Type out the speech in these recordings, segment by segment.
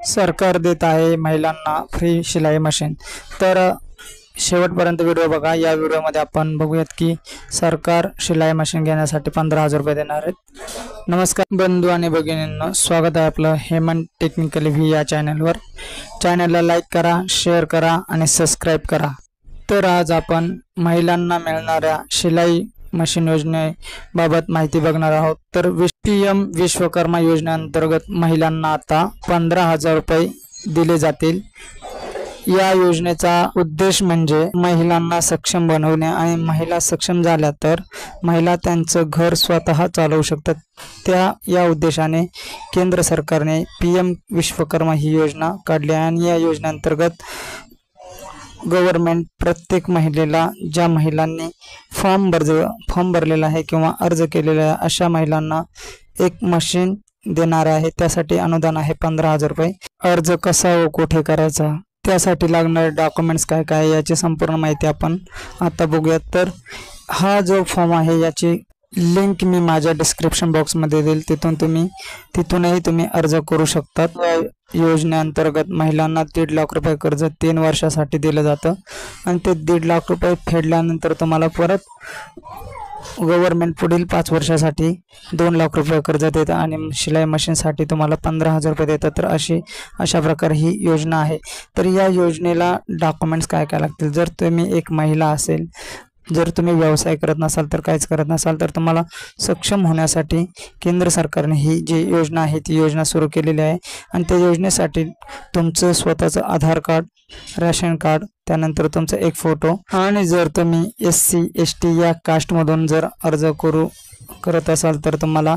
सरकार देत आहे महिलांना फ्री शिलाई मशीन। तर शेवटपर्यंत व्हिडिओ बघा। या व्हिडिओमध्ये आपण बघूयात की सरकार शिलाई मशीन घेण्यासाठी 15,000 रुपये देणार आहेत। नमस्कार बंधू आणि भगिनींनो, स्वागत आहे आपलं हेमंत टेक्निकल व्ही या चॅनलवर। चॅनलला लाईक करा, शेअर करा आणि सबस्क्राईब करा। तर आज आपण महिलांना मिळणाऱ्या शिलाई मशीन योजनेबाबत माहिती बघणार आहोत। तर पीएम विश्वकर्मा योजनेअंतर्गत महिलांना आता 15,000 रुपये दिले जातील। या योजनेचा उद्देश म्हणजे महिलांना सक्षम बनवणे आणि महिला सक्षम झाल्या तर महिला त्यांचं घर स्वतः चालवू शकतात। या उद्देशाने केंद्र सरकारने पीएम विश्वकर्मा ही योजना काढली आहे आणि या योजनेअंतर्गत गव्हर्नमेंट प्रत्येक महिलेला, ज्या महिलांनी फॉर्म भरलेला आहे किंवा अर्ज केलेला आहे अशा महिलांना एक मशीन देणार आहे। त्यासाठी अनुदान आहे 15,000 रुपये। अर्ज कसा व कुठे करायचा, त्यासाठी लागणारे डॉक्युमेंट्स काय काय याची संपूर्ण माहिती आपण आता बघूयात। तर हा जो फॉर्म आहे याची लिंक मी माझ्या डिस्क्रिप्शन बॉक्समध्ये देईल, तिथूनही तुम्ही अर्ज करू शकतात। या योजनेअंतर्गत महिलांना 1.5 लाख रुपये कर्ज 3 वर्षासाठी दिलं जातं आणि ते 1.5 लाख रुपये फेडल्यानंतर तुम्हाला परत गव्हर्नमेंट पुढील 5 वर्षासाठी 2 लाख रुपये कर्ज देतं आणि शिलाई मशीनसाठी तुम्हाला 15,000 रुपये देतात। तर अशा प्रकारे ही योजना आहे। तर या योजनेला डॉक्युमेंट्स काय काय लागतील, जर तुम्ही एक महिला असेल, जर तुम्ही व्यवसाय करत नसाल, तर काहीच करत नसाल, तर तुम्हाला सक्षम होण्यासाठी केंद्र सरकारने ही जी योजना आहे ती योजना सुरू केलेली आहे आणि त्या योजनेसाठी तुमचं स्वतःचं आधार कार्ड, रेशन कार्ड, त्यानंतर तुमचा एक फोटो आणि जर तुम्ही SC ST या कास्टमधून जर अर्ज करत असाल तर तुम्हाला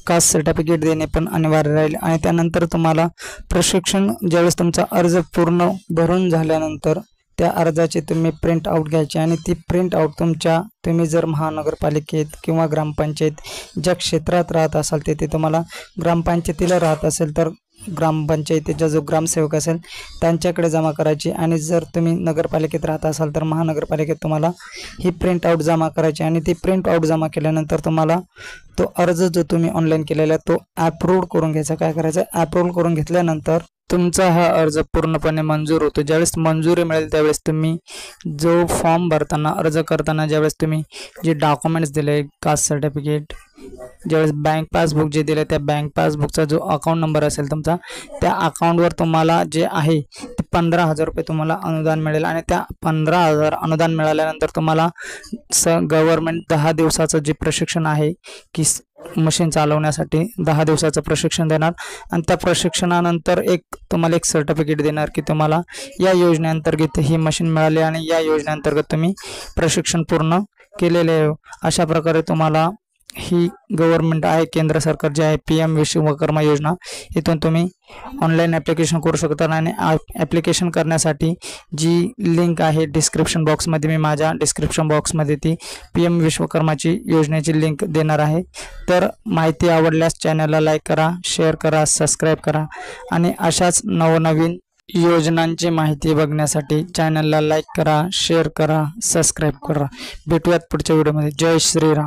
कास्ट सर्टिफिकेट देणे पण अनिवार्य राहील। आणि त्यानंतर तुम्हाला प्रशिक्षण, ज्यावेळेस तुमचा अर्ज पूर्ण भरून झाल्यानंतर त्या अर्जाची तुम्ही प्रिंट आउट घ्यायची आणि ती प्रिंट आउट तुम्ही जर महानगरपालिकेत किंवा ग्रामपंचायत ज्या क्षेत्रात राहत असाल तिथे तुम्हाला ग्रामपंचायतीला राहत असेल तर ग्रामपंचायतीचा जो ग्रामसेवक असेल त्यांच्याकडे जमा करायची आणि जर तुम्ही नगरपालिकेत राहत असाल तर महानगरपालिकेत तुम्हाला ही प्रिंट आउट जमा करायची आणि ती प्रिंट आउट जमा केल्यानंतर तुम्हाला तो अर्ज जो तुम्ही ऑनलाईन केलेला आहे तो अप्रूव्ह करून घ्यायचा। काय करायचं, अप्रूव्ह करून घेतल्यानंतर तुमचा हा अर्ज पूर्णपणे मंजूर होतो। ज्यावेळेस मंजुरी मिळेल त्यावेळेस तुम्ही जो फॉर्म भरताना, अर्ज करताना ज्यावेळेस तुम्ही जे डॉक्युमेंट्स दिले, कास्ट सर्टिफिकेट, ज्यावेळेस बँक पासबुक जे दिले त्या बँक पासबुकचा जो अकाउंट नंबर असेल तुमचा, त्या अकाउंटवर तुम्हाला जे आहे ते 15,000 रुपये तुम्हाला अनुदान मिळेल आणि त्या 15,000 अनुदान मिळाल्यानंतर तुम्हाला गव्हर्नमेंट 10 दिवसाचं जे प्रशिक्षण आहे की मशीन चालवण्यासाठी 10 दिवसाचं प्रशिक्षण देणार आणि त्या प्रशिक्षणानंतर तुम्हाला एक सर्टिफिकेट देणार की तुम्हाला या योजनेअंतर्गत ही मशीन मिळाली आणि या योजनेअंतर्गत तुम्ही प्रशिक्षण पूर्ण केलेले आहे। अशा प्रकारे तुम्हाला ही गव्हर्नमेंट आहे, केंद्र सरकार जे आहे पीएम विश्वकर्मा योजना, इथून तुम्ही ऑनलाईन ॲप्लिकेशन करू शकता आणि ॲप्लिकेशन करण्यासाठी जी लिंक आहे डिस्क्रिप्शन बॉक्समध्ये, मी माझ्या डिस्क्रिप्शन बॉक्समध्ये ती पीएम विश्वकर्माची योजनेची लिंक देणार आहे। तर माहिती आवडल्यास चॅनलला लाईक करा, शेअर करा, सबस्क्राईब करा आणि अशाच नवनवीन योजनांची माहिती बघण्यासाठी चॅनलला लाईक करा, शेअर करा, सबस्क्राईब करा। भेटूयात पुढच्या व्हिडिओमध्ये। जय श्रीराम।